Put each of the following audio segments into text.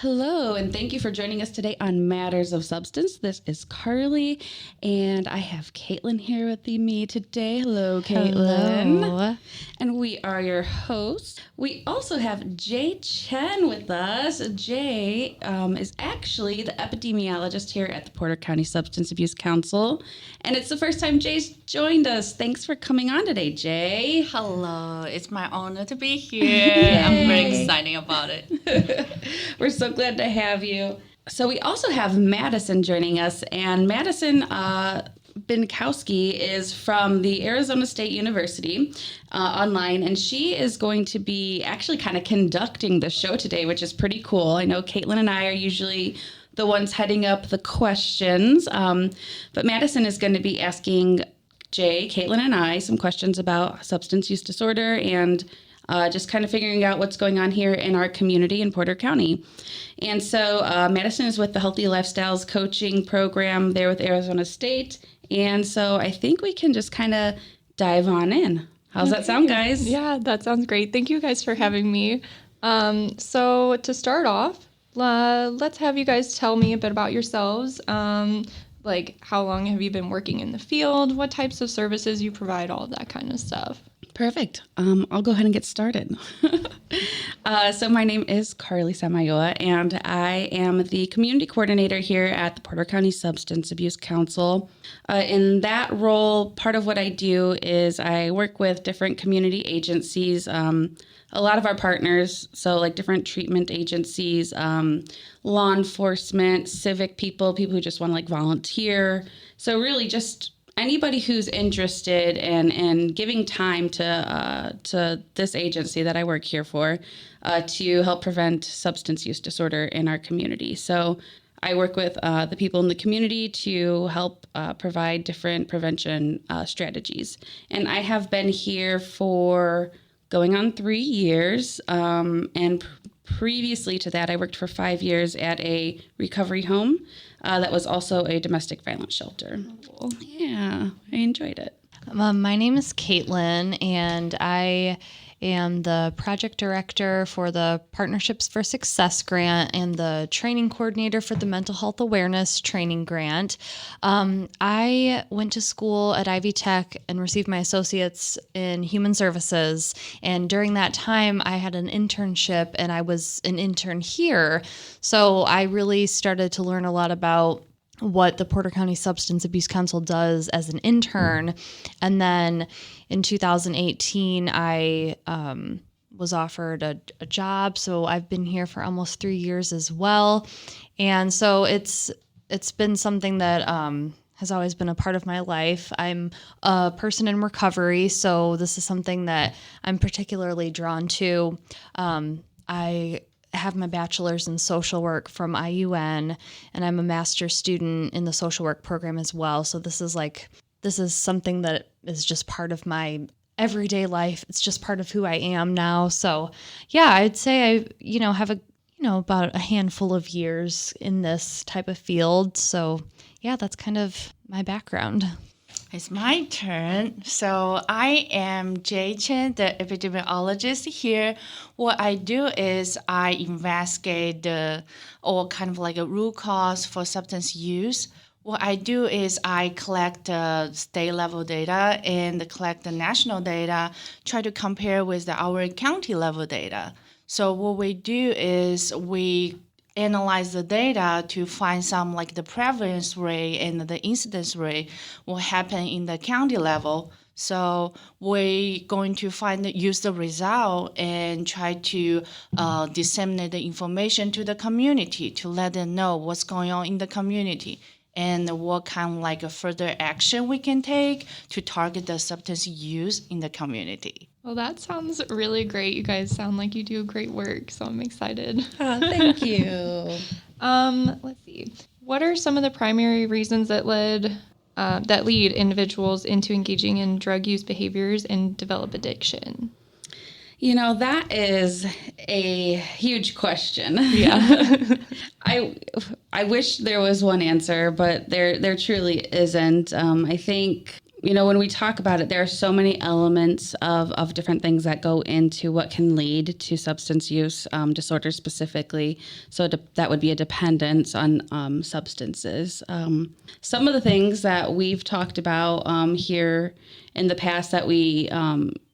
Hello, and thank you for joining us today on Matters of Substance. This is Carly, and I have Kaitlyn here with me today. Hello, Kaitlyn. Hello. And we are your hosts. We also have Jie Chen with us. Jie is actually the epidemiologist here at the Porter County Substance Abuse Council, and it's the first time Jie's joined us. Thanks for coming on today, Jie. Hello. It's my honor to be here. I'm very excited about it. We're so glad to have you. So we also have Madison joining us, and Madison Binkowski is from the Arizona State University online, and she is going to be actually kind of conducting the show today, which is pretty cool. I know Kaitlyn and I are usually the ones heading up the questions, but Madison is going to be asking Jie, Kaitlyn, and I some questions about substance use disorder and just kind of figuring out what's going on here in our community in Porter County. And so Madison is with the Healthy Lifestyles coaching program there with Arizona State. And so I think we can just kind of dive on in. How's that sound, guys? Yeah, that sounds great. Thank you guys for having me. So to start off, let's have you guys tell me a bit about yourselves. Like how long have you been working in the field? What types of services you provide, all of that kind of stuff. Perfect. I'll go ahead and get started. So my name is Carley Samayoa, and I am the community coordinator here at the Porter County Substance Abuse Council. In that role, part of what I do is I work with different community agencies, a lot of our partners, so like different treatment agencies, law enforcement, civic people who just want to like volunteer. So really just anybody who's interested in giving time to this agency that I work here for to help prevent substance use disorder in our community. So I work with the people in the community to help provide different prevention strategies. And I have been here for going on 3 years. And previously to that, I worked for 5 years at a recovery home that was also a domestic violence shelter. Cool. Yeah, I enjoyed it. My name is Kaitlyn, and I am the project director for the Partnerships for Success grant and the training coordinator for the Mental Health Awareness Training Grant. I went to school at Ivy Tech and received my associates in human services. And during that time, I had an internship, and I was an intern here. So I really started to learn a lot about what the Porter County Substance Abuse Council does as an intern. And then in 2018, I was offered a job. So I've been here for almost 3 years as well. And so it's been something that has always been a part of my life. I'm a person in recovery, so this is something that I'm particularly drawn to. I have my bachelor's in social work from IUN, and I'm a master's student in the social work program as well. So this is something that is just part of my everyday life. It's just part of who I am now. So yeah, I'd say I, have about a handful of years in this type of field. So yeah, that's kind of my background. It's my turn. So I am Jie Chen, the epidemiologist here. What I do is I investigate or kind of like a root cause for substance use. What I do is I collect state level data and collect the national data, try to compare with our county level data. So what we do is we analyze the data to find some like the prevalence rate and the incidence rate will happen in the county level. So we're going to use the result and try to disseminate the information to the community to let them know what's going on in the community and what kind of like a further action we can take to target the substance use in the community. Well, that sounds really great. You guys sound like you do great work, so I'm excited. Oh, thank you. Let's see. What are some of the primary reasons that lead individuals into engaging in drug use behaviors and develop addiction? That is a huge question. Yeah. I wish there was one answer, but there truly isn't. I think when we talk about it, there are so many elements of different things that go into what can lead to substance use disorder specifically. So that would be a dependence on substances. Some of the things that we've talked about here in the past that we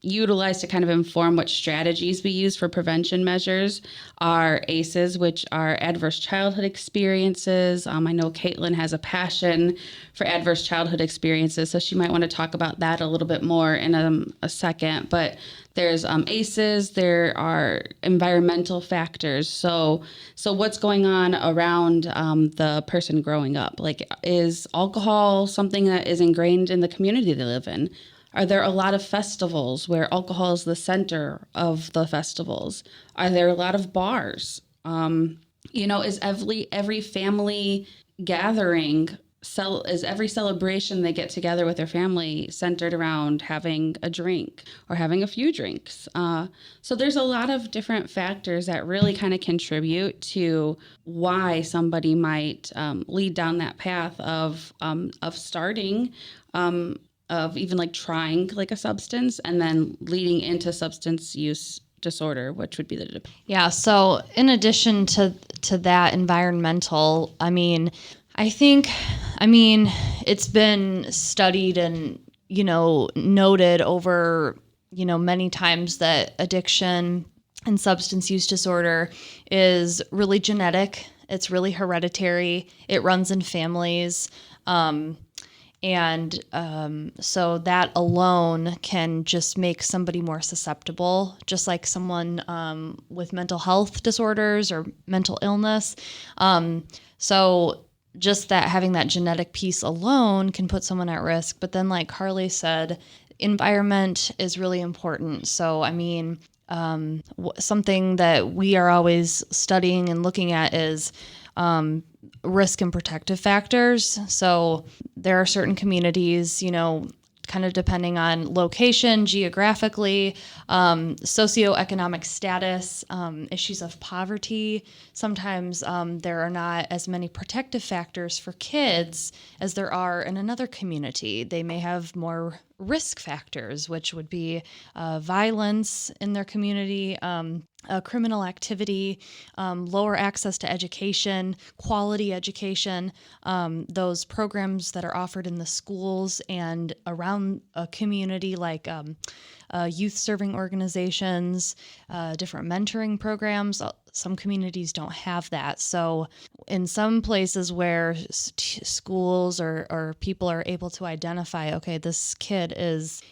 utilize to kind of inform what strategies we use for prevention measures are ACEs, which are adverse childhood experiences. I know Kaitlyn has a passion for adverse childhood experiences, so she might want to talk about that a little bit more in a second. But there's ACEs, there are environmental factors. So what's going on around the person growing up? Like, is alcohol something that is ingrained in the community they live in? Are there a lot of festivals where alcohol is the center of the festivals? Are there a lot of bars? Is every family gathering, is every celebration they get together with their family centered around having a drink or having a few drinks? So there's a lot of different factors that really kind of contribute to why somebody might lead down that path of starting of even like trying like a substance and then leading into substance use disorder, which would be the Yeah. So in addition to that environmental, it's been studied and, noted over, many times that addiction and substance use disorder is really genetic. It's really hereditary. It runs in families. So that alone can just make somebody more susceptible, just like someone with mental health disorders or mental illness. So just that having that genetic piece alone can put someone at risk. But then, like Carley said, environment is really important. So, something that we are always studying and looking at is risk and protective factors. So there are certain communities, kind of depending on location, geographically, socioeconomic status, issues of poverty. Sometimes there are not as many protective factors for kids as there are in another community. They may have more risk factors, which would be violence in their community, criminal activity, lower access to education, quality education, those programs that are offered in the schools and around a community like youth serving organizations, different mentoring programs. Some communities don't have that. So in some places where schools or people are able to identify, okay, this kid is,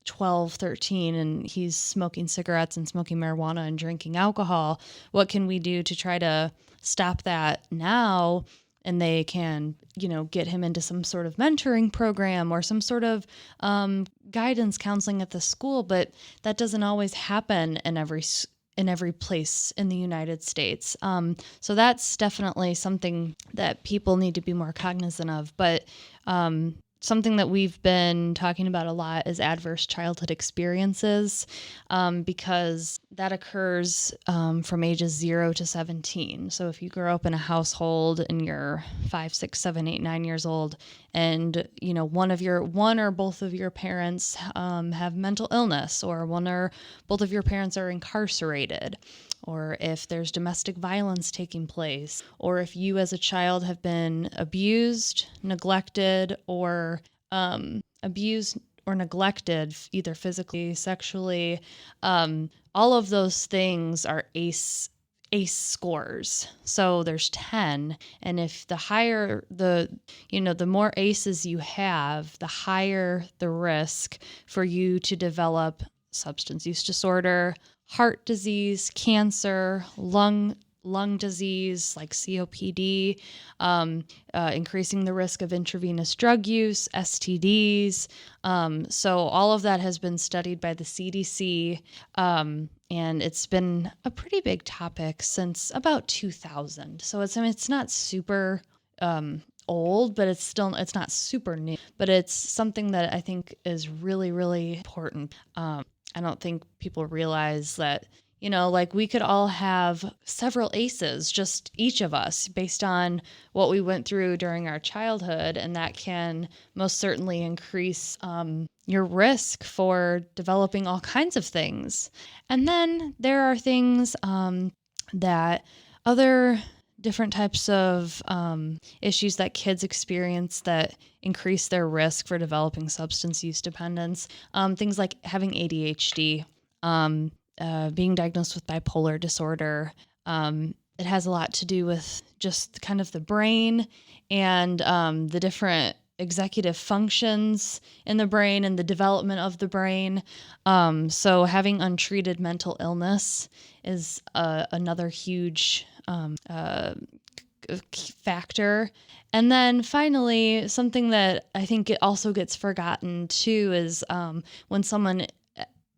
12, 13, and he's smoking cigarettes and smoking marijuana and drinking alcohol, what can we do to try to stop that now? And they can, get him into some sort of mentoring program or some sort of guidance counseling at the school. But that doesn't always happen in every place in the United States. So that's definitely something that people need to be more cognizant of. But something that we've been talking about a lot is adverse childhood experiences, because that occurs from ages 0 to 17. So if you grow up in a household and you're 5, 6, 7, 8, 9 years old, and one or both of your parents have mental illness, or one or both of your parents are incarcerated, or if there's domestic violence taking place, or if you as a child have been abused, neglected, or neglected, either physically, sexually, all of those things are ACE scores. So there's 10, and if the higher the more ACEs you have, the higher the risk for you to develop substance use disorder, heart disease, cancer, lung disease like COPD, increasing the risk of intravenous drug use, STDs. So all of that has been studied by the CDC, and it's been a pretty big topic since about 2000. So it's not super old, but it's not super new. But it's something that I think is really, really important. I don't think people realize that, Like we could all have several ACEs, just each of us, based on what we went through during our childhood. And that can most certainly increase your risk for developing all kinds of things. And then there are things that other different types of issues that kids experience that increase their risk for developing substance use dependence. Things like having ADHD, being diagnosed with bipolar disorder. It has a lot to do with just kind of the brain and the different executive functions in the brain and the development of the brain. So having untreated mental illness is another huge factor. And then finally, something that I think it also gets forgotten too is when someone,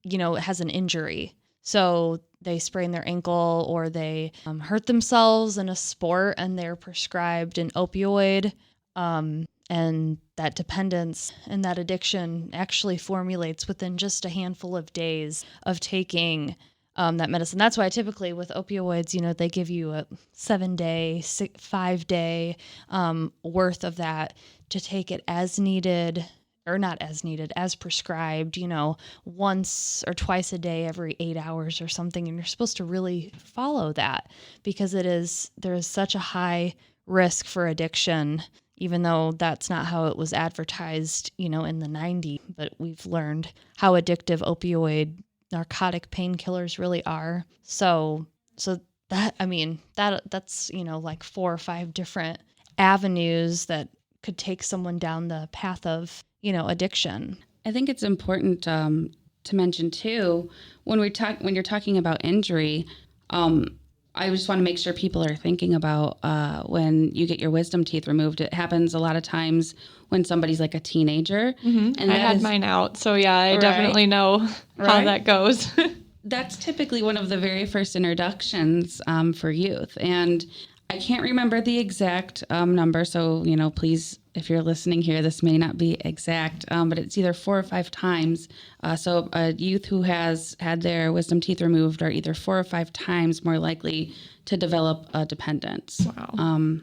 has an injury. So they sprain their ankle or they hurt themselves in a sport and they're prescribed an opioid. And that dependence and that addiction actually formulates within just a handful of days of taking that medicine. That's why typically with opioids, they give you a 7-day, 5-day worth of that to take it as needed, or not as needed, as prescribed, once or twice a day every 8 hours or something. And you're supposed to really follow that because there is such a high risk for addiction, even though that's not how it was advertised, in the 90s. But we've learned how addictive opioid narcotic painkillers really are. So that's, like 4 or 5 different avenues that could take someone down the path of, addiction. I think it's important to mention too, when you're talking about injury, I just want to make sure people are thinking about when you get your wisdom teeth removed. It happens a lot of times when somebody's like a teenager. Mm-hmm. And I had mine out. So yeah, I definitely know how that goes. That's typically one of the very first introductions for youth. And I can't remember the exact number. So, please, if you're listening here, this may not be exact, but it's either 4 or 5 times. So a youth who has had their wisdom teeth removed are either 4 or 5 times more likely to develop a dependence. Wow.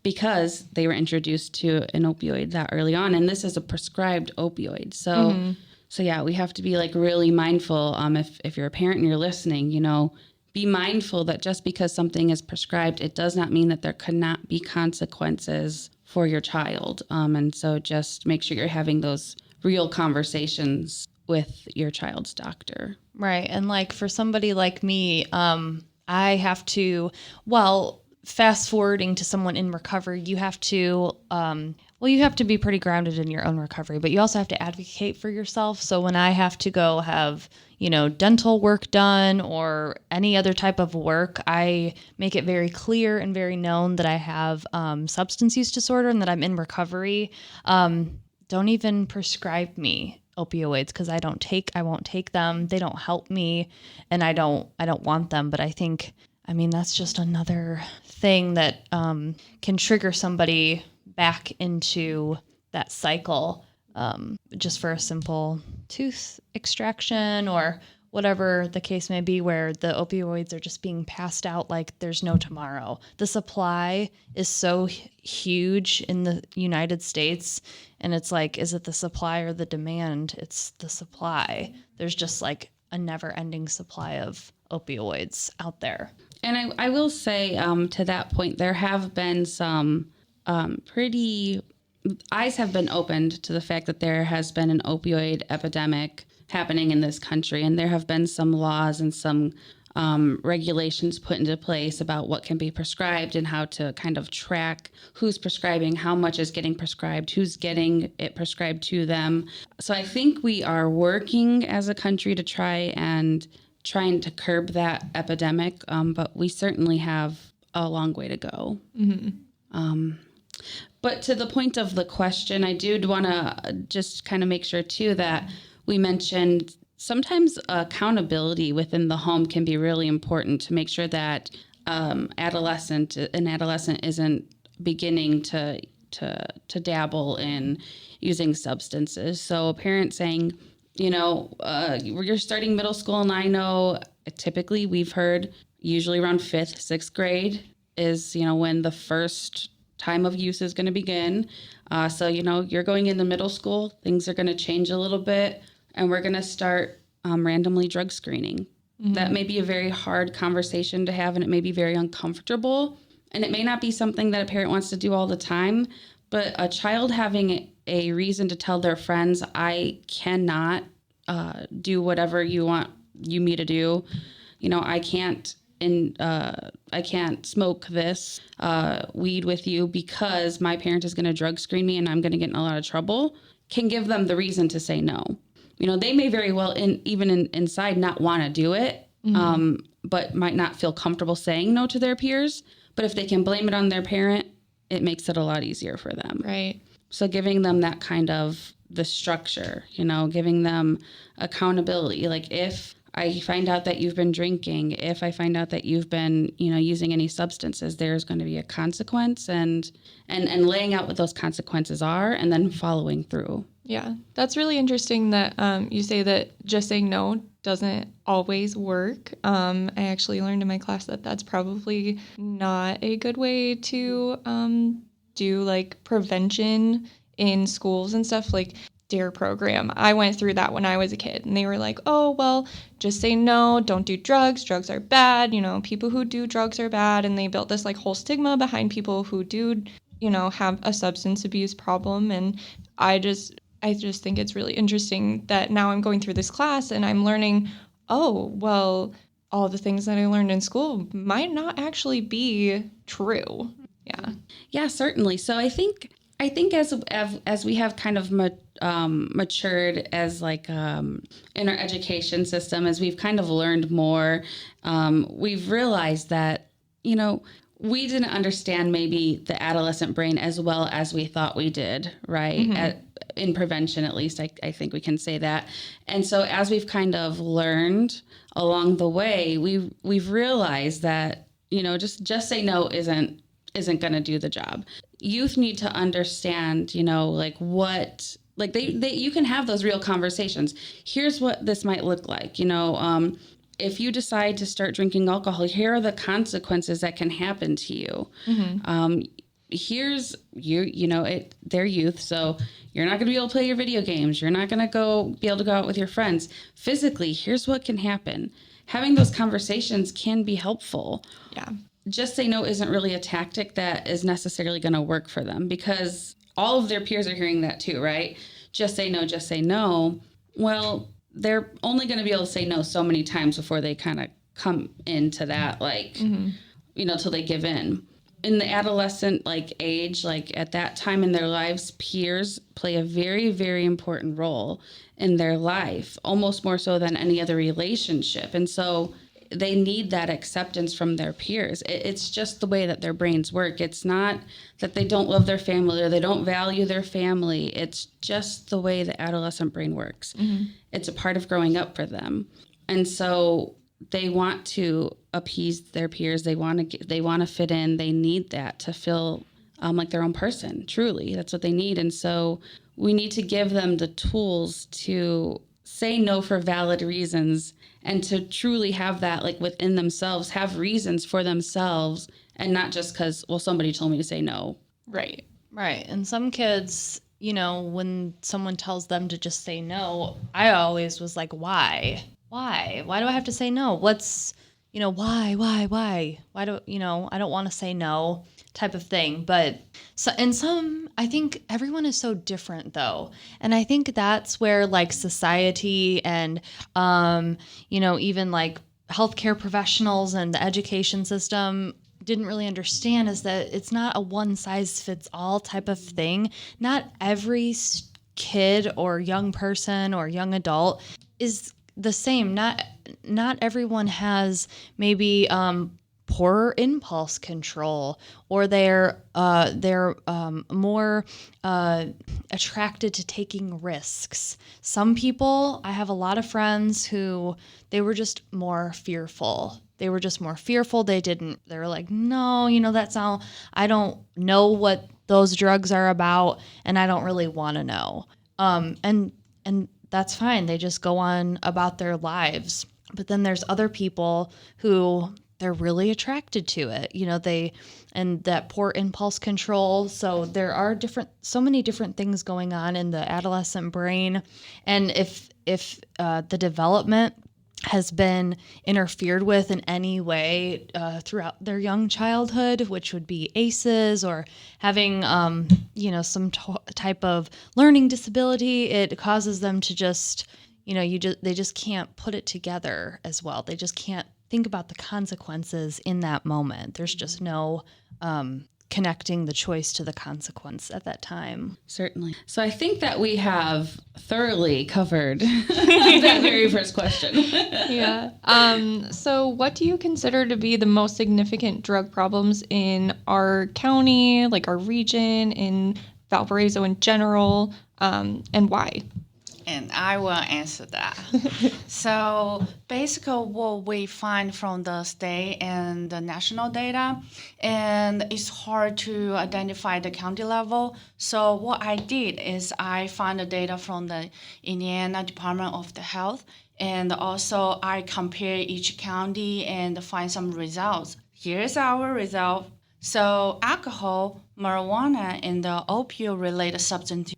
Because they were introduced to an opioid that early on. And this is a prescribed opioid. So, So yeah, we have to be like really mindful. If you're a parent and you're listening, be mindful that just because something is prescribed, it does not mean that there could not be consequences for your child. And so just make sure you're having those real conversations with your child's doctor. Right. And like for somebody like me, I have to, fast forwarding to someone in recovery, you have to, you have to be pretty grounded in your own recovery, but you also have to advocate for yourself. So when I have to go have, dental work done or any other type of work, I make it very clear and very known that I have substance use disorder and that I'm in recovery. Don't even prescribe me opioids because I won't take them. They don't help me and I don't want them. But I think, that's just another thing that can trigger somebody back into that cycle just for a simple tooth extraction or whatever the case may be, where the opioids are just being passed out like there's no tomorrow. The supply is so huge in the United States, and it's like, is it the supply or the demand? It's the supply. There's just like a never-ending supply of opioids out there. And I will say to that point, there have been some eyes have been opened to the fact that there has been an opioid epidemic happening in this country. And there have been some laws and some regulations put into place about what can be prescribed and how to kind of track who's prescribing, how much is getting prescribed, who's getting it prescribed to them. So I think we are working as a country to trying to curb that epidemic, but we certainly have a long way to go. Mm-hmm. But to the point of the question, I do want to just kind of make sure, too, that we mentioned sometimes accountability within the home can be really important to make sure that an adolescent isn't beginning to dabble in using substances. So a parent saying, you're starting middle school and I know typically we've heard usually around 5th, 6th grade is, when the first time of use is going to begin. So, you're going into middle school, things are going to change a little bit, and we're going to start randomly drug screening. That may be a very hard conversation to have, and it may be very uncomfortable. And it may not be something that a parent wants to do all the time, but a child having a reason to tell their friends, I cannot do whatever you want me to do. I can't smoke this weed with you because my parent is going to drug screen me and I'm going to get in a lot of trouble, can give them the reason to say no. They may very well inside not want to do it, but might not feel comfortable saying no to their peers. But if they can blame it on their parent, it makes it a lot easier for them. Right. So giving them that kind of the structure, giving them accountability. Like if I find out that you've been drinking, if I find out that you've been, using any substances, there's going to be a consequence and laying out what those consequences are and then following through. Yeah, that's really interesting that you say that just saying no doesn't always work. I actually learned in my class that that's probably not a good way to do like prevention in schools and stuff, like DARE program. I went through that when I was a kid, and they were like, oh, well, just say no, don't do drugs. Drugs are bad. People who do drugs are bad. And they built this like whole stigma behind people who do, have a substance abuse problem. And I just think it's really interesting that now I'm going through this class and I'm learning, oh, well, all the things that I learned in school might not actually be true. Yeah. Yeah, certainly. So I think as we have kind of matured as like in our education system, as we've kind of learned more, we've realized that, we didn't understand maybe the adolescent brain as well as we thought we did, right? In prevention, at least, I think we can say that. And so as we've kind of learned along the way, we've realized that, just say no isn't going to do the job. Youth need to understand, like what, like you can have those real conversations. Here's what this might look like, if you decide to start drinking alcohol, here are the consequences that can happen to you. Here's they're youth, so you're not going to be able to play your video games. You're not going to be able to go out with your friends. Physically, here's what can happen. Having those conversations can be helpful. Yeah. Just say no isn't really a tactic that is necessarily going to work for them because all of their peers are hearing that too, right? Just say no, just say no. Well, they're only going to be able to say no so many times before they kind of come into that, till they give in. In the adolescent age, at that time in their lives, peers play a very, very important role in their life, almost more so than any other relationship. And so they need that acceptance from their peers. It's just the way that their brains work. It's not that they don't love their family or they don't value their family. It's just the way the adolescent brain works. It's a part of growing up for them. And so they want to appease their peers. They want to fit in. They need that to feel like their own person. Truly, that's what they need. And so we need to give them the tools to say no for valid reasons and to truly have that within themselves, have reasons for themselves and not just because, well, somebody told me to say no. Right. Right. And some kids, when someone tells them to just say no, I always was like, why? Why do I have to say no? What's, why? Why do, I don't want to say no type of thing. But so in some, I think everyone is so different though. And I think that's where society and, even healthcare professionals and the education system didn't really understand is that it's not a one size fits all type of thing. Not every kid or young person or young adult is the same. Not everyone has maybe poor impulse control, or they're more attracted to taking risks. Some people, I have a lot of friends who they were just more fearful. They were like, no, that's all. I don't know what those drugs are about, and I don't really want to know. And that's fine. They just go on about their lives. But then there's other people who they're really attracted to it, and that poor impulse control. So there are so many different things going on in the adolescent brain. And if the development has been interfered with in any way throughout their young childhood, which would be ACEs or having, some type of learning disability, it causes them to just, they just can't put it together as well. They just can't think about the consequences in that moment. There's just no connecting the choice to the consequence at that time. Certainly. So I think that we have thoroughly covered that very first question. Yeah. So what do you consider to be the most significant drug problems in our county, like our region, in Valparaiso in general, and why? And I will answer that. So basically what we find from the state and the national data, and it's hard to identify the county level. So what I did is I found the data from the Indiana Department of the Health, and also I compare each county and find some results. Here's our result. So alcohol, marijuana, and the opioid-related substance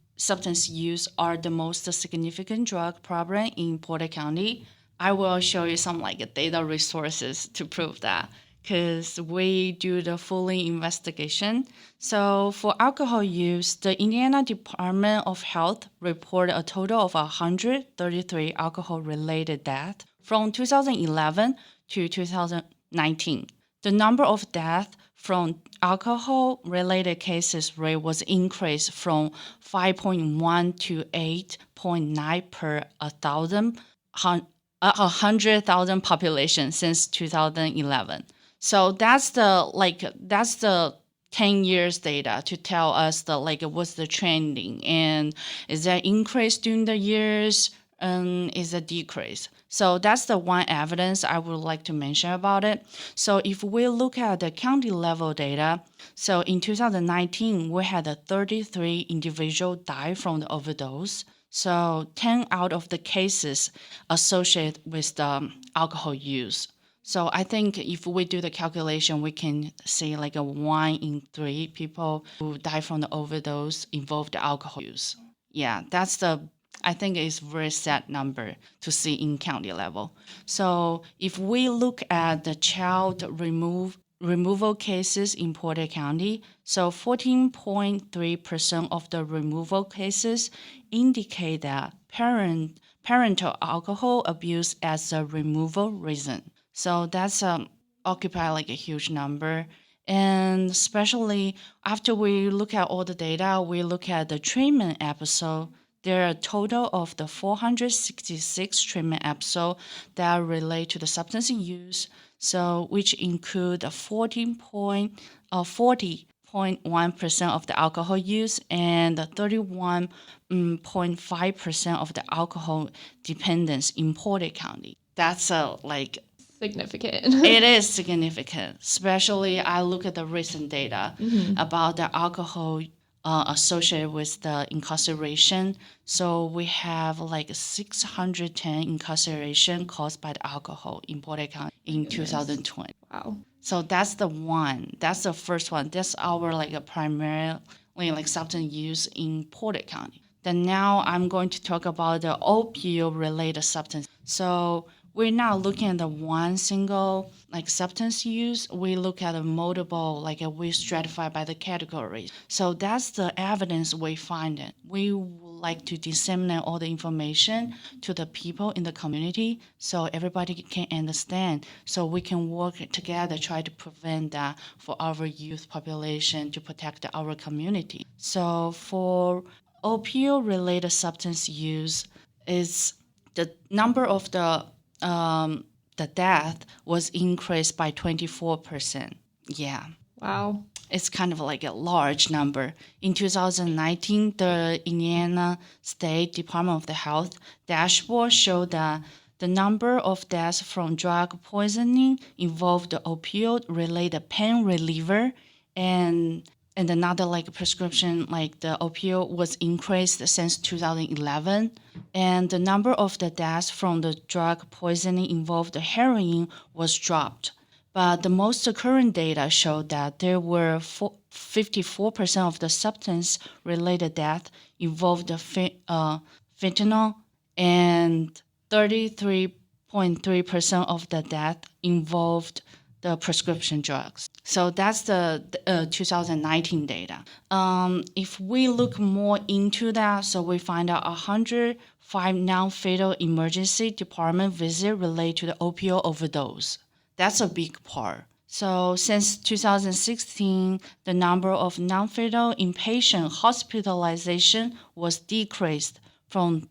use are the most significant drug problem in Porter County. I will show you some data resources to prove that because we do the fully investigation. So for alcohol use, the Indiana Department of Health reported a total of 133 alcohol-related deaths from 2011 to 2019. The number of deaths from alcohol-related cases rate was increased from 5.1 to 8.9 per 100,000 population since 2011. So that's the 10 years data to tell us what's the trending, and is there increase during the years, and is a decrease. So that's the one evidence I would like to mention about it. So if we look at the county level data, so in 2019, we had 33 individuals die from the overdose. So 10 out of the cases associated with the alcohol use. So I think if we do the calculation, we can see 1 in 3 people who die from the overdose involved alcohol use. Yeah, I think it's a very sad number to see in county level. So if we look at the child removal cases in Porter County, so 14.3% of the removal cases indicate that parental alcohol abuse as a removal reason. So that's occupy a huge number. And especially after we look at all the data, we look at the treatment episode. There are a total of the 466 treatment episodes that relate to the substance use, so which include 40.1% of the alcohol use and 31.5% of the alcohol dependence in Porter County. That's Significant. It is significant, especially I look at the recent data about the alcohol associated with the incarceration. So we have 610 incarceration caused by the alcohol in Porter County in 2020. Wow. So that's the first one. That's our primarily substance use in Porter County. Then now I'm going to talk about the opioid related substance. So we're not looking at the one single substance use. We look at a multiple, we stratify by the category. So that's the evidence we find it. We would like to disseminate all the information to the people in the community so everybody can understand. So we can work together, try to prevent that for our youth population to protect our community. So for opioid-related substance use, is the number of the death was increased by 24%. Yeah. Wow. It's kind of a large number. In 2019, the Indiana State Department of the Health dashboard showed that the number of deaths from drug poisoning involved the opioid-related pain reliever and and another like prescription, like the opioid was increased since 2011, and the number of the deaths from the drug poisoning involved heroin was dropped. But the most current data showed that there were 54% of the substance-related death involved fentanyl, and 33.3% of the death involved the prescription drugs. So that's the 2019 data. If we look more into that, so we find out 105 non-fatal emergency department visits related to the opioid overdose. That's a big part. So since 2016, the number of non-fatal inpatient hospitalization was decreased from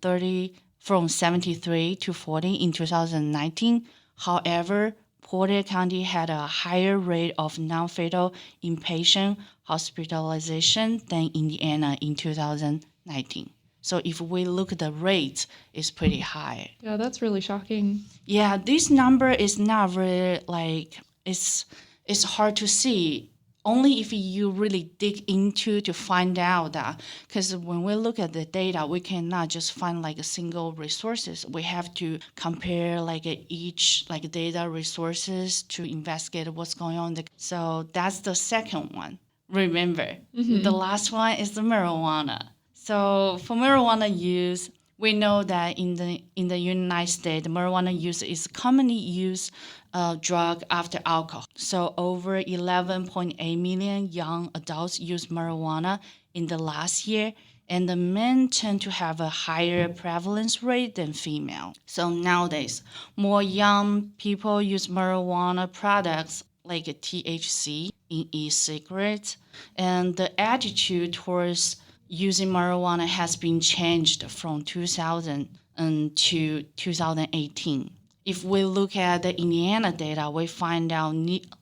73 to 40 in 2019. However, Porter County had a higher rate of non-fatal inpatient hospitalization than Indiana in 2019. So if we look at the rates, it's pretty high. Yeah, that's really shocking. Yeah, this number is not really like it's hard to see. Only if you really dig into to find out that, because when we look at the data, we cannot just find like a single resources. We have to compare like each like data resources to investigate what's going on. So that's the second one. Remember, the last one is the marijuana. So for marijuana use, we know that in the United States, marijuana use is commonly used drug after alcohol. So over 11.8 million young adults use marijuana in the last year, and the men tend to have a higher prevalence rate than female. So nowadays, more young people use marijuana products like THC in e-cigarettes, and the attitude towards using marijuana has been changed from 2000 to 2018. If we look at the Indiana data, we find out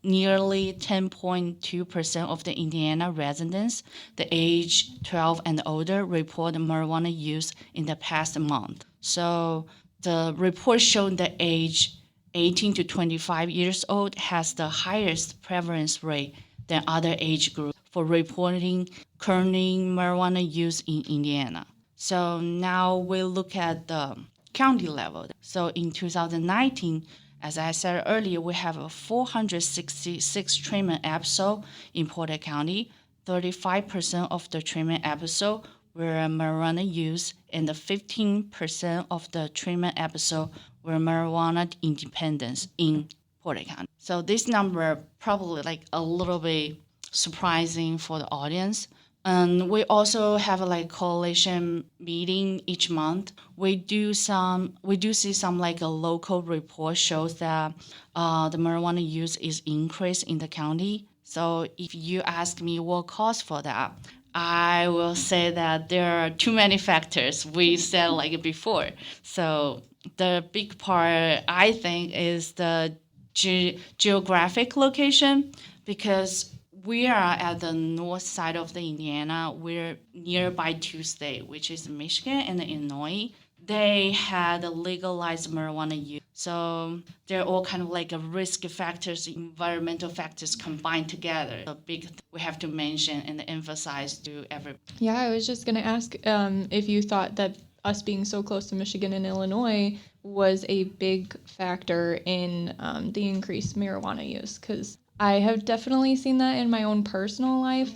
nearly 10.2% of the Indiana residents, the age 12 and older, report marijuana use in the past month. So the report showed the age 18 to 25 years old has the highest prevalence rate than other age groups for reporting currently marijuana use in Indiana. So now we look at the county level. So in 2019, as I said earlier, we have a 466 treatment episodes in Porter County. 35% of the treatment episodes were marijuana use, and the 15% of the treatment episodes were marijuana independence in Porter County. So this number probably like a little bit surprising for the audience. And we also have a like coalition meeting each month. We do see some like a local report shows that the marijuana use is increased in the county. So if you ask me what caused for that, I will say that there are too many factors we said like before. So the big part I think is the geographic location, because we are at the north side of the Indiana. We're nearby two states, which is Michigan and Illinois. They had legalized marijuana use. So they're all kind of like a risk factors, environmental factors combined together. A big thing we have to mention and emphasize to everybody. Yeah, I was just going to ask if you thought that us being so close to Michigan and Illinois was a big factor in the increased marijuana use, because I have definitely seen that in my own personal life,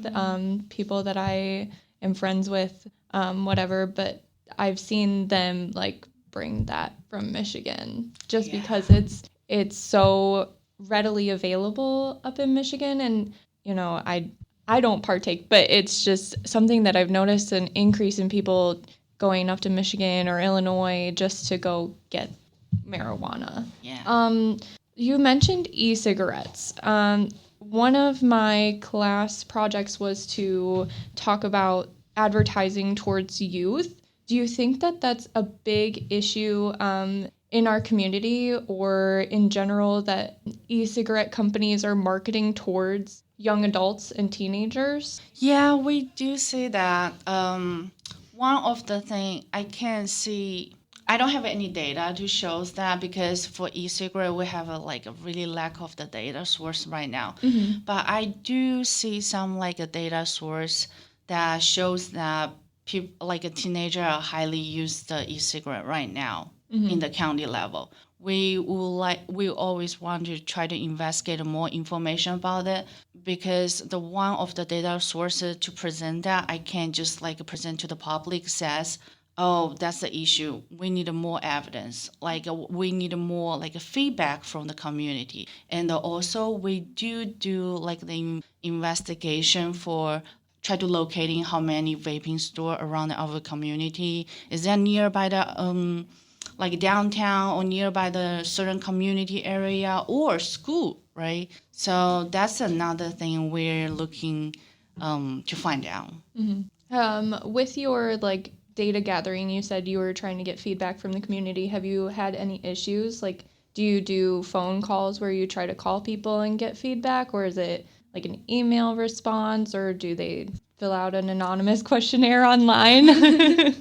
people that I am friends with, whatever, but I've seen them like bring that from Michigan just because it's so readily available up in Michigan. And, you know, I don't partake, but it's just something that I've noticed an increase in people going up to Michigan or Illinois just to go get marijuana. Yeah. You mentioned e-cigarettes. One of my class projects was to talk about advertising towards youth. Do you think that that's a big issue in our community or in general, that e-cigarette companies are marketing towards young adults and teenagers? Yeah, we do see that. One of the things I can see I don't have any data to show that because for e-cigarette we have a really lack of the data source right now. But I do see some like a data source that shows that people like a teenager are highly use the e-cigarette right now in the county level. We always want to try to investigate more information about it because the one of the data sources to present that I can't just like present to the public says, oh, that's the issue. We need more evidence. We need more like a feedback from the community. And also we do like the investigation for try to locating how many vaping store around our community. Is that nearby the like downtown or nearby the certain community area or school, right? So that's another thing we're looking to find out. With your like data gathering, you said you were trying to get feedback from the community. Have you had any issues? Like, do you do phone calls where you try to call people and get feedback, or is it like an email response, or do they fill out an anonymous questionnaire online?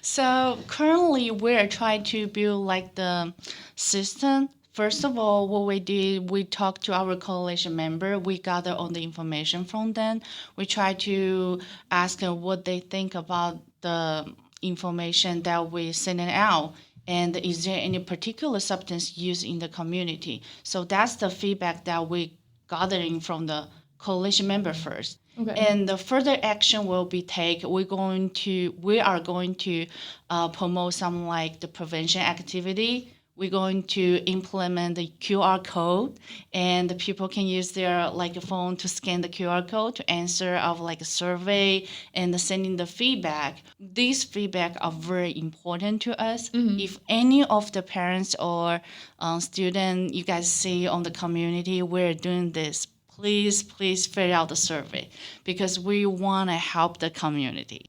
So currently we're trying to build like the system. First of all, what we did, we talked to our coalition member. We gather all the information from them. We try to ask what they think about the information that we sending out. And is there any particular substance used in the community? So that's the feedback that we gathering from the coalition member first. Okay. And the further action will be taken. We are going to promote some like the prevention activity. We're going to implement the QR code, and the people can use their like a phone to scan the QR code to answer of like a survey and sending the feedback. These feedback are very important to us. If any of the parents or student you guys see on the community, we're doing this. Please fill out the survey because we want to help the community.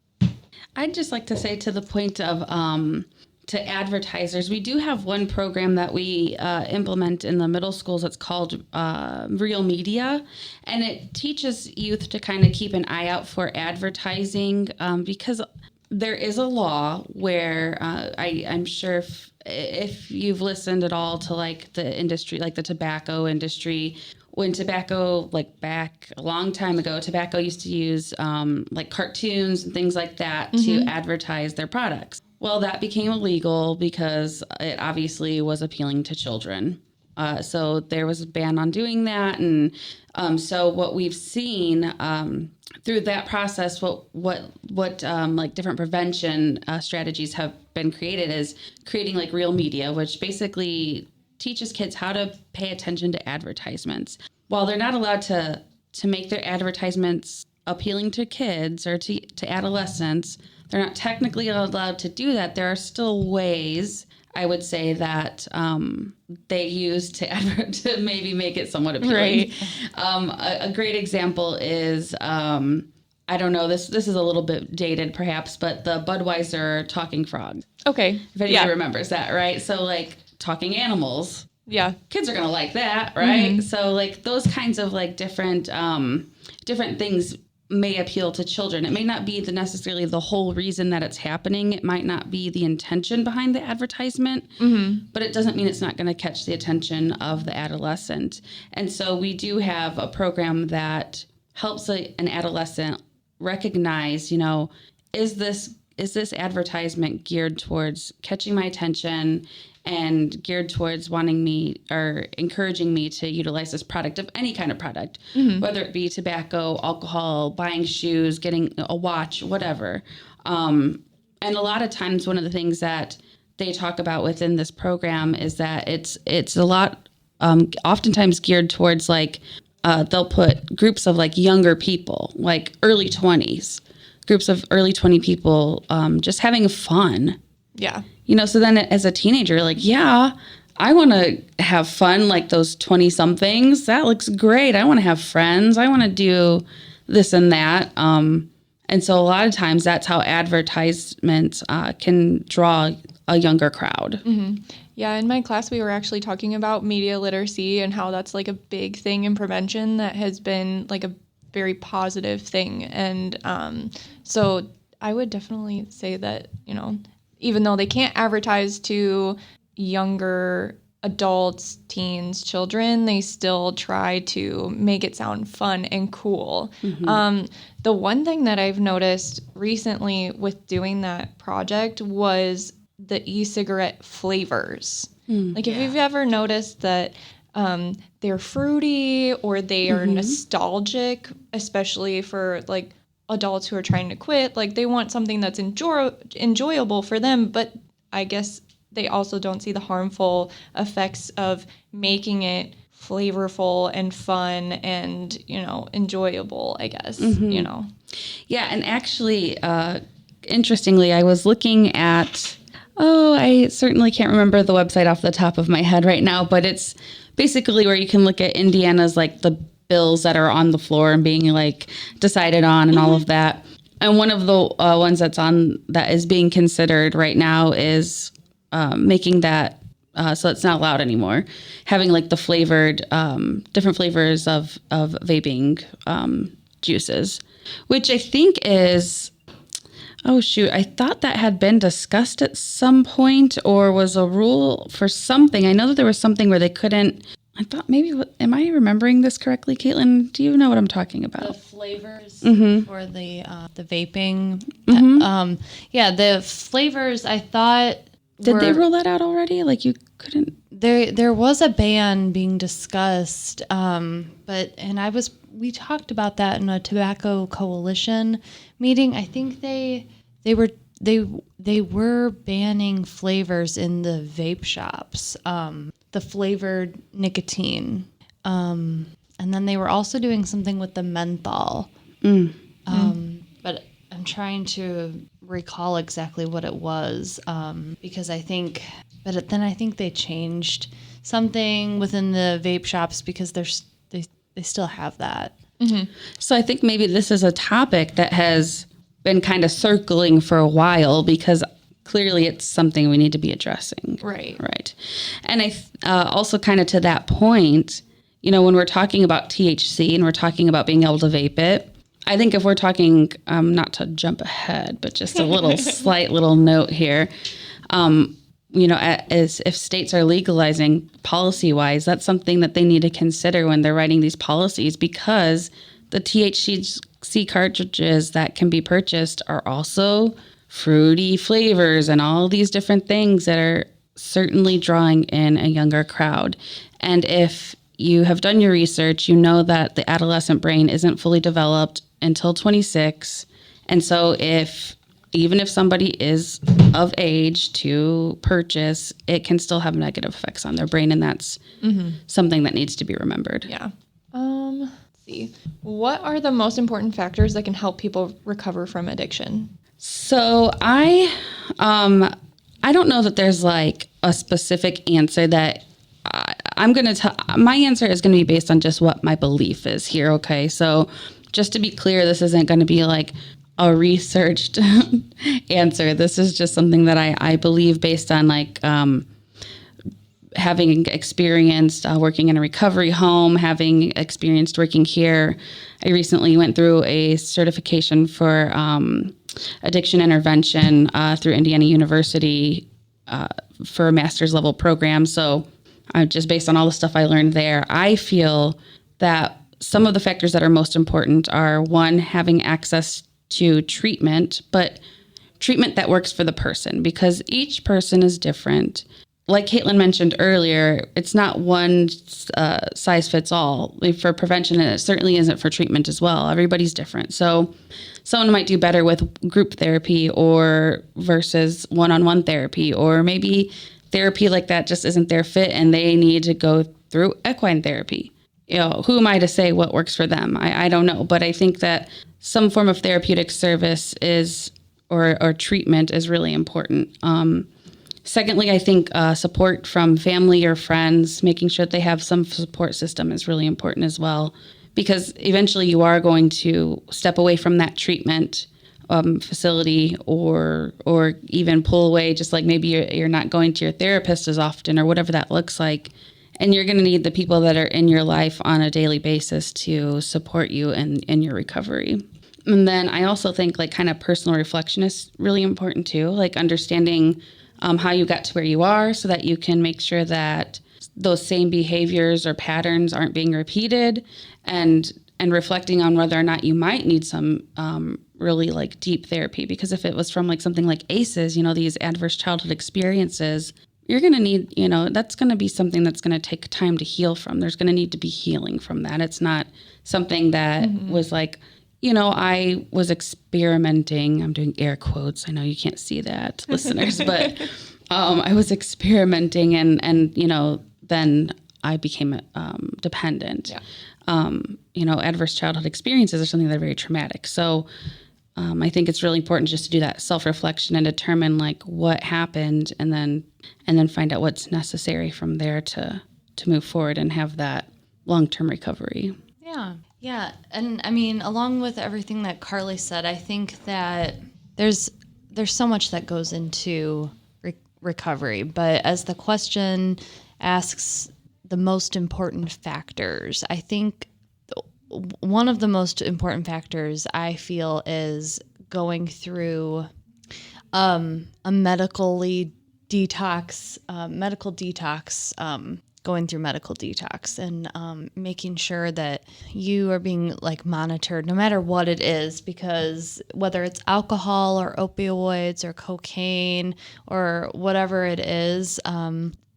I'd just like to say to the point of to advertisers, we do have one program that we implement in the middle schools. It's called Real Media, and it teaches youth to kind of keep an eye out for advertising because there is a law where I'm sure if you've listened at all to like the industry, like the tobacco industry, when tobacco, like back a long time ago, tobacco used to use like cartoons and things like that to advertise their products. Well, that became illegal because it obviously was appealing to children. So there was a ban on doing that. And so what we've seen through that process, what like different prevention strategies have been created is creating like Real Media, which basically teaches kids how to pay attention to advertisements. While they're not allowed to make their advertisements appealing to kids or to adolescents, they're not technically allowed to do that. There are still ways, I would say, that they use to maybe make it somewhat appealing. Right. A great example is, I don't know, this is a little bit dated perhaps, but the Budweiser talking frog. Okay. If anybody remembers that, right? So like talking animals. Yeah. Kids are going to like that, right? So like those kinds of like different things may appeal to children. It may not be necessarily the whole reason that it's happening. It might not be the intention behind the advertisement, but it doesn't mean it's not going to catch the attention of the adolescent. And so we do have a program that helps an adolescent recognize, is this advertisement geared towards catching my attention and geared towards wanting me or encouraging me to utilize this product of any kind of product, whether it be tobacco, alcohol, buying shoes, getting a watch, whatever. And a lot of times one of the things that they talk about within this program is that it's a lot oftentimes geared towards like they'll put groups of like younger people, like early 20s, groups of early 20 people just having fun. Yeah. So then as a teenager, like, yeah, I want to have fun like those 20-somethings. That looks great. I want to have friends. I want to do this and that. And so a lot of times that's how advertisements can draw a younger crowd. Yeah, in my class, we were actually talking about media literacy and how that's like a big thing in prevention that has been like a very positive thing. And so I would definitely say that, even though they can't advertise to younger adults, teens, children, they still try to make it sound fun and cool. The one thing that I've noticed recently with doing that project was the e-cigarette flavors. Like if you've ever noticed that they're fruity or they are nostalgic, especially for like adults who are trying to quit, like they want something that's enjoyable for them, but I guess they also don't see the harmful effects of making it flavorful and fun and, enjoyable, I guess, Yeah, and actually, interestingly, I was looking at, I certainly can't remember the website off the top of my head right now, but it's basically where you can look at Indiana's like the bills that are on the floor and being like decided on and all of that. And one of the ones that is being considered right now is making that so it's not allowed anymore, having like the flavored, different flavors of vaping juices, which I think is, oh shoot, I thought that had been discussed at some point or was a rule for something. I know that there was something where they couldn't, I thought maybe, am I remembering this correctly, Kaitlyn? Do you know what I'm talking about? The flavors for the vaping. The flavors, I thought, did they roll that out already? Like you couldn't? There was a ban being discussed, we talked about that in a tobacco coalition meeting. I think they were banning flavors in the vape shops, the flavored nicotine, and then they were also doing something with the menthol. But I'm trying to recall exactly what it was, because I think they changed something within the vape shops because they still have that. So I think maybe this is a topic that has been kind of circling for a while because clearly it's something we need to be addressing. Right. And I also kind of to that point, when we're talking about THC and we're talking about being able to vape it, I think if we're talking, not to jump ahead, but just a little slight little note here, as if states are legalizing policy-wise, that's something that they need to consider when they're writing these policies because the THC cartridges that can be purchased are also fruity flavors and all these different things that are certainly drawing in a younger crowd. And if you have done your research, you know that the adolescent brain isn't fully developed until 26. And so even if somebody is of age to purchase, it can still have negative effects on their brain. And that's something that needs to be remembered. Yeah. Let's see. What are the most important factors that can help people recover from addiction? So I don't know that there's like a specific answer that I'm going to tell. My answer is going to be based on just what my belief is here. Okay. So just to be clear, this isn't going to be like a researched answer. This is just something that I believe based on like having experienced working in a recovery home, having experienced working here. I recently went through a certification for addiction intervention through Indiana University for a master's level program. So just based on all the stuff I learned there, I feel that some of the factors that are most important are, one, having access to treatment, but treatment that works for the person because each person is different. Like Kaitlyn mentioned earlier, it's not one size fits all for prevention, and it certainly isn't for treatment as well. Everybody's different. So someone might do better with group therapy or versus one-on-one therapy, or maybe therapy like that just isn't their fit and they need to go through equine therapy. Who am I to say what works for them? I don't know. But I think that some form of therapeutic service or treatment is really important. Secondly, I think support from family or friends, making sure that they have some support system is really important as well, because eventually you are going to step away from that treatment facility or even pull away, just like maybe you're not going to your therapist as often or whatever that looks like. And you're going to need the people that are in your life on a daily basis to support you in your recovery. And then I also think like kind of personal reflection is really important too, like understanding how you got to where you are so that you can make sure that those same behaviors or patterns aren't being repeated, and reflecting on whether or not you might need some really like deep therapy. Because if it was from like something like ACEs, these adverse childhood experiences, you're going to need, that's going to be something that's going to take time to heal from. There's going to need to be healing from that. It's not something that was like, I was experimenting. I'm doing air quotes. I know you can't see that, listeners, but I was experimenting and then I became dependent. Yeah. Adverse childhood experiences are something that are very traumatic. So I think it's really important just to do that self-reflection and determine like what happened, and then find out what's necessary from there to move forward and have that long-term recovery. Yeah. Yeah. And I mean, along with everything that Carly said, I think that there's so much that goes into recovery, but as the question asks the most important factors, I think one of the most important factors I feel is going through a medical detox, going through medical detox and making sure that you are being like monitored no matter what it is, because whether it's alcohol or opioids or cocaine or whatever it is,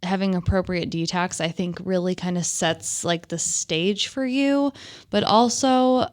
having appropriate detox, I think really kind of sets like the stage for you, but also,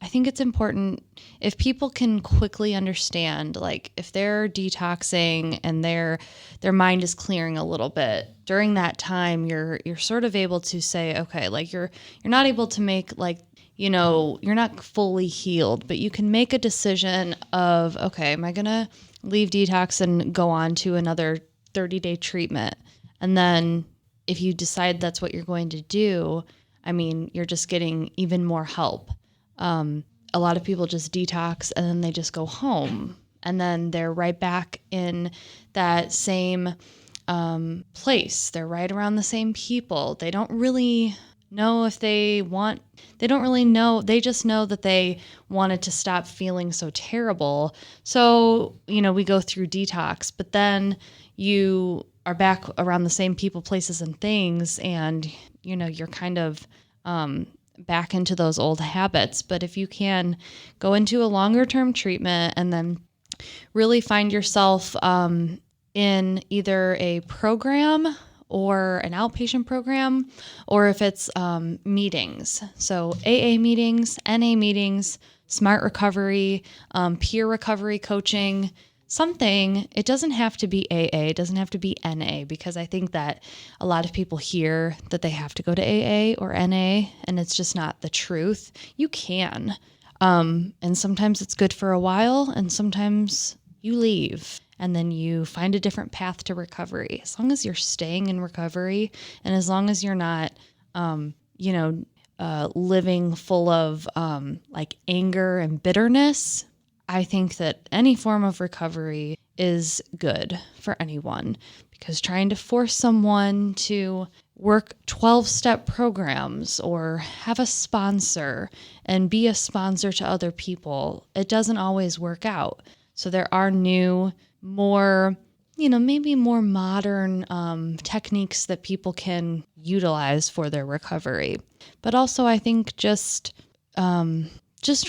I think it's important if people can quickly understand, like if they're detoxing and their mind is clearing a little bit during that time, you're sort of able to say, okay, like you're not able to make like, you're not fully healed, but you can make a decision of, okay, am I going to leave detox and go on to another 30-day treatment? And then if you decide that's what you're going to do, I mean, you're just getting even more help. A lot of people just detox and then they just go home, and then they're right back in that same place. They're right around the same people. They don't really know if they don't really know. They just know that they wanted to stop feeling so terrible. So, we go through detox, but then you are back around the same people, places, and things, and, you're kind of back into those old habits. But if you can go into a longer term treatment and then really find yourself in either a program or an outpatient program, or if it's meetings. So AA meetings, NA meetings, smart recovery, peer recovery coaching, something. It doesn't have to be AA, it doesn't have to be NA, because I think that a lot of people hear that they have to go to AA or NA, and it's just not the truth. You can. And sometimes it's good for a while, and sometimes you leave. And then you find a different path to recovery. As long as you're staying in recovery, and as long as you're not, living full of like anger and bitterness, I think that any form of recovery is good for anyone, because trying to force someone to work 12-step programs or have a sponsor and be a sponsor to other people, it doesn't always work out. So there are new, more, maybe more modern techniques that people can utilize for their recovery. But also I think just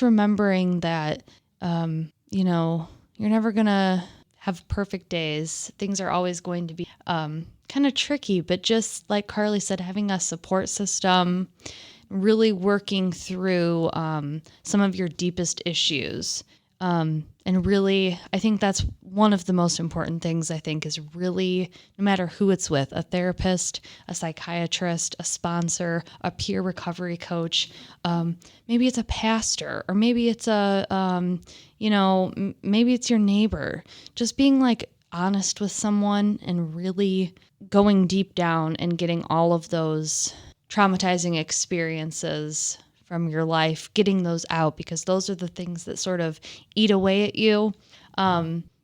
remembering that, you're never going to have perfect days. Things are always going to be kind of tricky, but just like Carly said, having a support system, really working through some of your deepest issues. And really, I think that's one of the most important things, I think, is really, no matter who it's with, a therapist, a psychiatrist, a sponsor, a peer recovery coach, maybe it's a pastor, or maybe it's maybe it's your neighbor, just being like honest with someone and really going deep down and getting all of those traumatizing experiences from your life, getting those out, because those are the things that sort of eat away at you,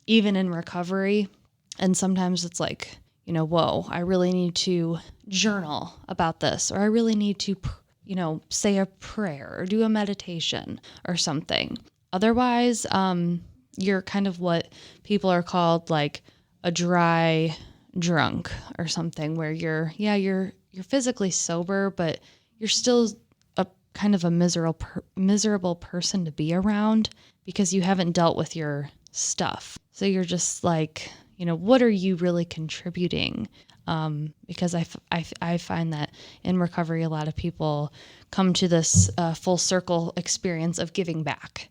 even in recovery. And sometimes it's like, whoa, I really need to journal about this, or I really need to, say a prayer or do a meditation or something. Otherwise, you're kind of what people are called like a dry drunk or something, where you're physically sober, but you're still a kind of a miserable person to be around because you haven't dealt with your stuff. So you're just like, what are you really contributing? Because I find that in recovery, a lot of people come to this full circle experience of giving back.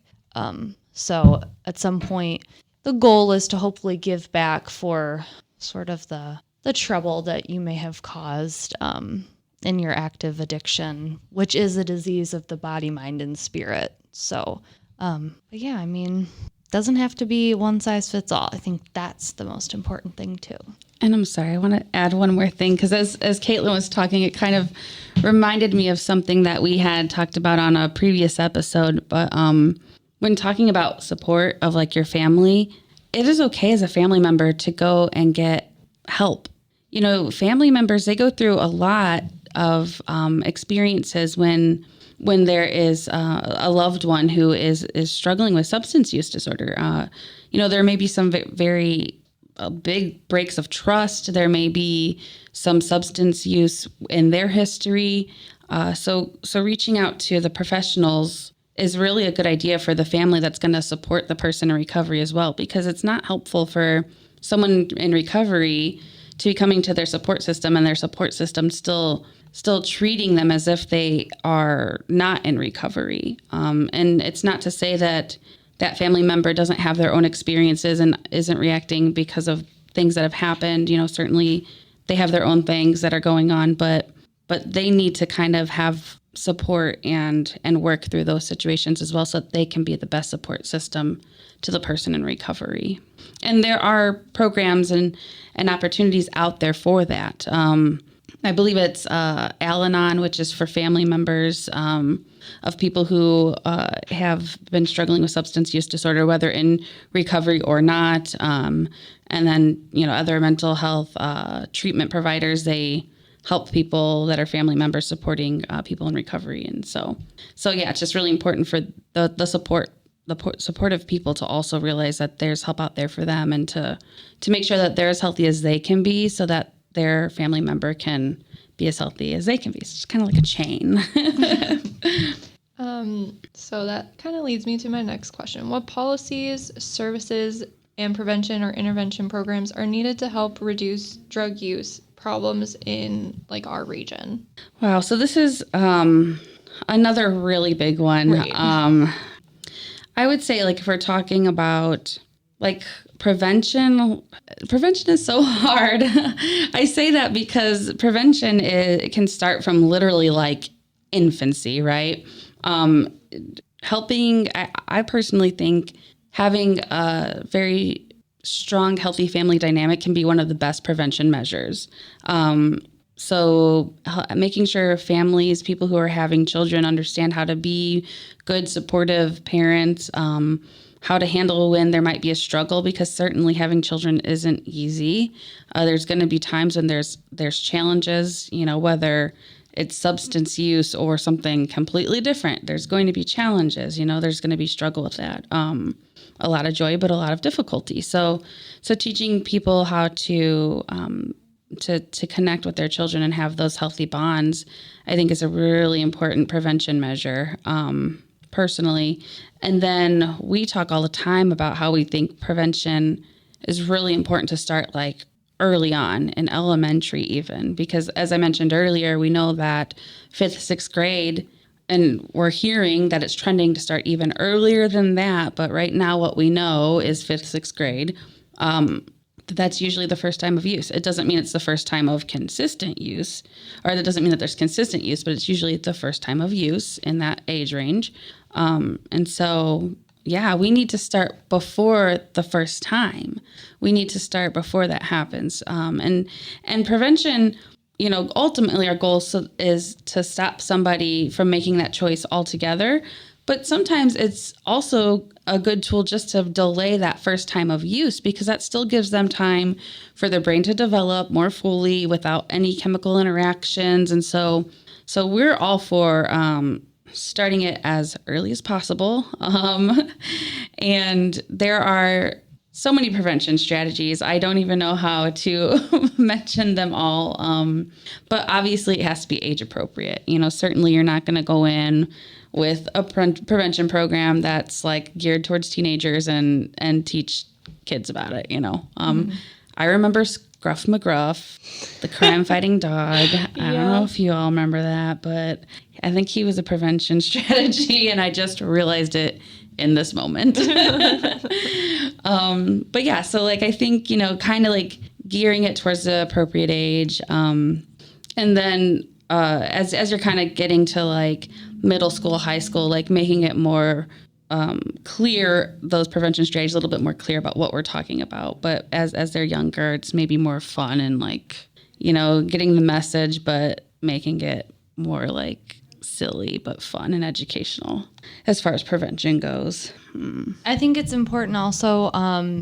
So at some point, the goal is to hopefully give back for sort of the trouble that you may have caused in your active addiction, which is a disease of the body, mind, and spirit. So, but yeah, I mean, doesn't have to be one size fits all. I think that's the most important thing too. And I'm sorry, I want to add one more thing, because as Kaitlyn was talking, it kind of reminded me of something that we had talked about on a previous episode. But when talking about support of like your family, it is okay as a family member to go and get help. Family members, they go through a lot of experiences when there is a loved one who is struggling with substance use disorder. There may be some very big breaks of trust. There may be some substance use in their history. So reaching out to the professionals is really a good idea for the family that's going to support the person in recovery as well, because it's not helpful for someone in recovery to be coming to their support system and their support system still treating them as if they are not in recovery. And it's not to say that family member doesn't have their own experiences and isn't reacting because of things that have happened. Certainly they have their own things that are going on, but they need to kind of have support and work through those situations as well, so that they can be the best support system to the person in recovery. And there are programs and opportunities out there for that. I believe it's Al-Anon, which is for family members of people who have been struggling with substance use disorder, whether in recovery or not. And then, other mental health treatment providers, they help people that are family members supporting people in recovery. And so yeah, it's just really important for the supportive people to also realize that there's help out there for them, and to make sure that they're as healthy as they can be, so that their family member can be as healthy as they can be. It's just kind of like a chain. So that kind of leads me to my next question. What policies, services, and prevention or intervention programs are needed to help reduce drug use problems in like our region? Wow. So this is another really big one. Right. I would say, like, if we're talking about like prevention is so hard. I say that because prevention can start from literally like infancy, right? Helping, I personally think having a very strong, healthy family dynamic can be one of the best prevention measures. So making sure families, people who are having children, understand how to be good, supportive parents, how to handle when there might be a struggle, because certainly having children isn't easy. There's going to be times when there's challenges, whether it's substance use or something completely different. There's going to be challenges, there's going to be struggle with that. A lot of joy, but a lot of difficulty. So teaching people how to connect with their children and have those healthy bonds, I think, is a really important prevention measure, personally. And then we talk all the time about how we think prevention is really important to start like early on in elementary even, because as I mentioned earlier, we know that 5th, 6th grade, and we're hearing that it's trending to start even earlier than that. But right now what we know is 5th, 6th grade. That's usually the first time of use. It doesn't mean it's the first time of consistent use, or that doesn't mean that there's consistent use, but it's usually the first time of use in that age range. And so, yeah, we need to start before the first time. We need to start before that happens. And prevention, ultimately our goal is to stop somebody from making that choice altogether. But sometimes it's also a good tool just to delay that first time of use, because that still gives them time for their brain to develop more fully without any chemical interactions. And so So we're all for starting it as early as possible. And there are so many prevention strategies. I don't even know how to mention them all. But obviously it has to be age appropriate. Certainly you're not going to go in with a prevention program that's like geared towards teenagers and teach kids about it. I remember Scruff McGruff, the crime-fighting dog. I don't know if you all remember that, but I think he was a prevention strategy, and I just realized it in this moment. But yeah, so like I think, kind of like gearing it towards the appropriate age. And then as you're kind of getting to like middle school, high school, like making it more clear, those prevention strategies, a little bit more clear about what we're talking about. But as they're younger, it's maybe more fun and like, getting the message, but making it more like silly, but fun and educational as far as prevention goes. I think it's important also,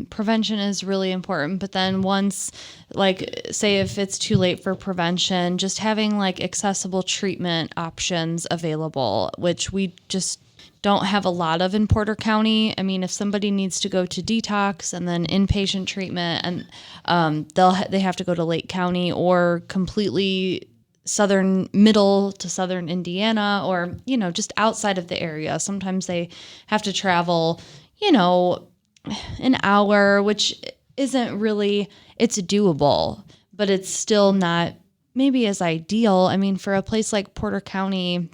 prevention is really important, but then once, like, say if it's too late for prevention, just having like accessible treatment options available, which we just don't have a lot of in Porter County. I mean, if somebody needs to go to detox and then inpatient treatment, and they have to go to Lake County or completely middle to southern Indiana, or just outside of the area. Sometimes they have to travel an hour, which isn't really, it's doable, but it's still not maybe as ideal. I mean, for a place like Porter County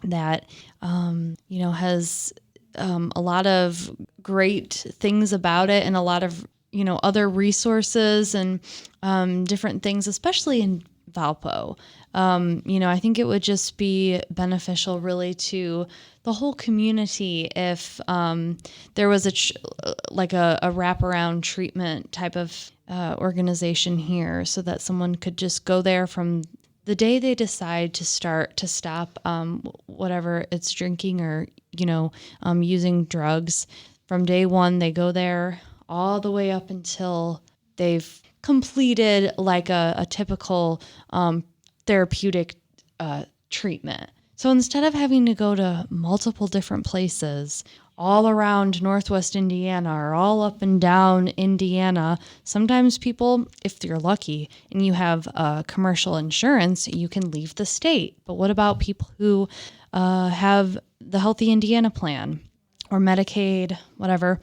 that has a lot of great things about it and a lot of other resources and different things, especially in Valpo. I think it would just be beneficial really to the whole community if there was a wraparound treatment type of organization here, so that someone could just go there from the day they decide to stop whatever it's drinking or using drugs. From day one, they go there all the way up until they've completed like a typical therapeutic treatment. So instead of having to go to multiple different places all around Northwest Indiana or all up and down Indiana, sometimes people, if you're lucky and you have commercial insurance, you can leave the state. But what about people who have the Healthy Indiana plan or Medicaid, whatever?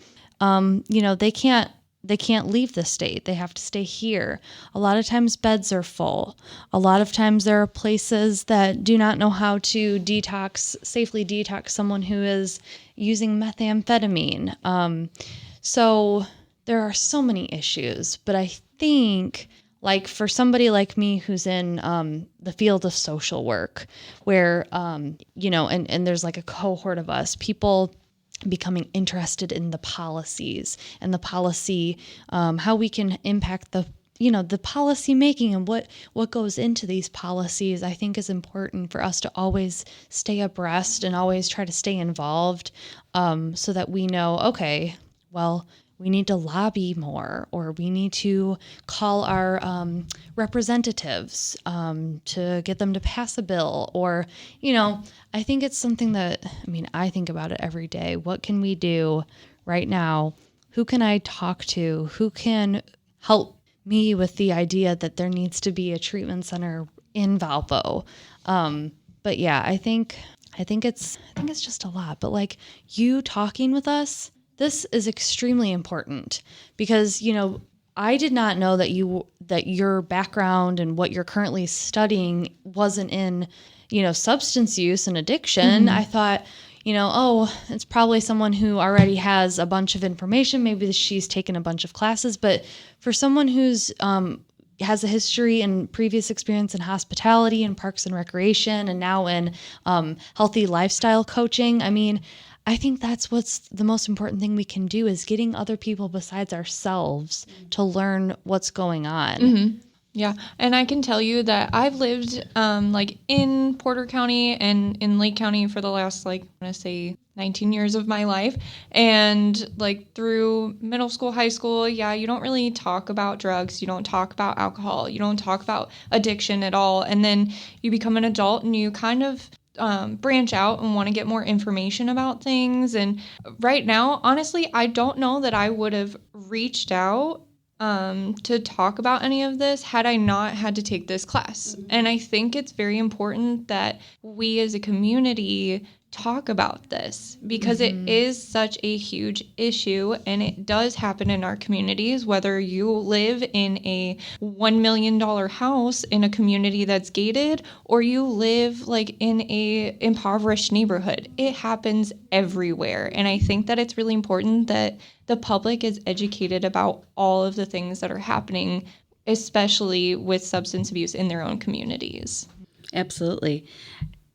They can't leave the state. They have to stay here. A lot of times beds are full. A lot of times there are places that do not know how to safely detox someone who is using methamphetamine. So there are so many issues, but I think like for somebody like me who's in the field of social work where, and there's like a cohort of us, people becoming interested in the policies and the policy, how we can impact the policy making and what goes into these policies, I think is important for us to always stay abreast and always try to stay involved, so that we know, okay, well, we need to lobby more, or we need to call our representatives to get them to pass a bill, or, I think it's something that, I think about it every day. What can we do right now? Who can I talk to? Who can help me with the idea that there needs to be a treatment center in Valpo? But yeah, I think it's just a lot. But like you talking with us, this is extremely important because, I did not know that your background and what you're currently studying wasn't in, substance use and addiction. Mm-hmm. I thought, it's probably someone who already has a bunch of information. Maybe she's taken a bunch of classes, but for someone who's has a history and previous experience in hospitality and parks and recreation, and now in healthy lifestyle coaching, I think that's what's the most important thing we can do is getting other people besides ourselves to learn what's going on. Mm-hmm. Yeah, and I can tell you that I've lived like in Porter County and in Lake County for the last like I want to say 19 years of my life, and like through middle school, high school, yeah, you don't really talk about drugs, you don't talk about alcohol, you don't talk about addiction at all, and then you become an adult and you kind of branch out and want to get more information about things. And right now, honestly, I don't know that I would have reached out to talk about any of this had I not had to take this class. And I think it's very important that we as a community talk about this because it is such a huge issue and it does happen in our communities, whether you live in a $1 million house in a community that's gated or you live like in a impoverished neighborhood. It happens everywhere. And I think that it's really important that the public is educated about all of the things that are happening, especially with substance abuse in their own communities. Absolutely.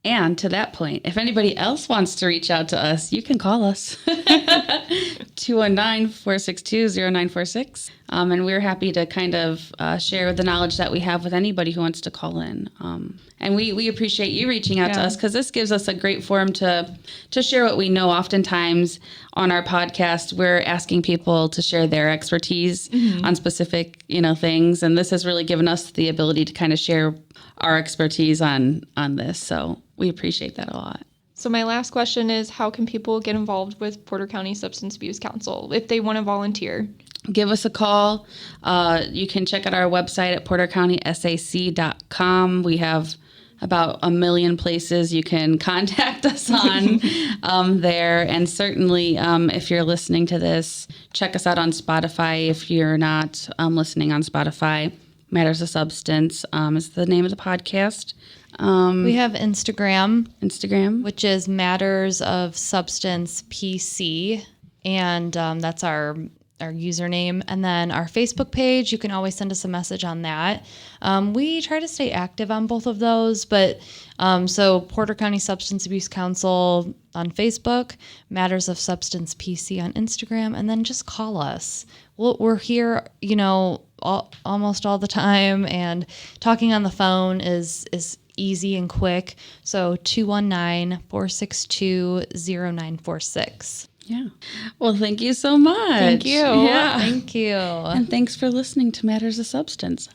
And to that point, if anybody else wants to reach out to us, you can call us 219-462-0946. And we're happy to kind of share the knowledge that we have with anybody who wants to call in. And we appreciate you reaching out to us because this gives us a great forum to share what we know. Oftentimes on our podcast, we're asking people to share their expertise on specific, things. And this has really given us the ability to kind of share our expertise on this. So we appreciate that a lot. So my last question is, how can people get involved with Porter County Substance Abuse Council if they want to volunteer? Give us a call. You can check out our website at portercountysac.com. We have about 1 million places you can contact us on there. And certainly, if you're listening to this, check us out on Spotify. If you're not listening on Spotify, Matters of Substance is the name of the podcast. We have Instagram, which which is Matters of Substance PC, and that's our username. And then our Facebook page, you can always send us a message on that. We try to stay active on both of those, but so Porter County Substance Abuse Council on Facebook, Matters of Substance PC on Instagram, and then just call us. We're here, almost all the time, and talking on the phone is easy and quick. So 219-462-0946. Yeah. Well, thank you so much. Thank you. Yeah. Thank you. And thanks for listening to Matters of Substance.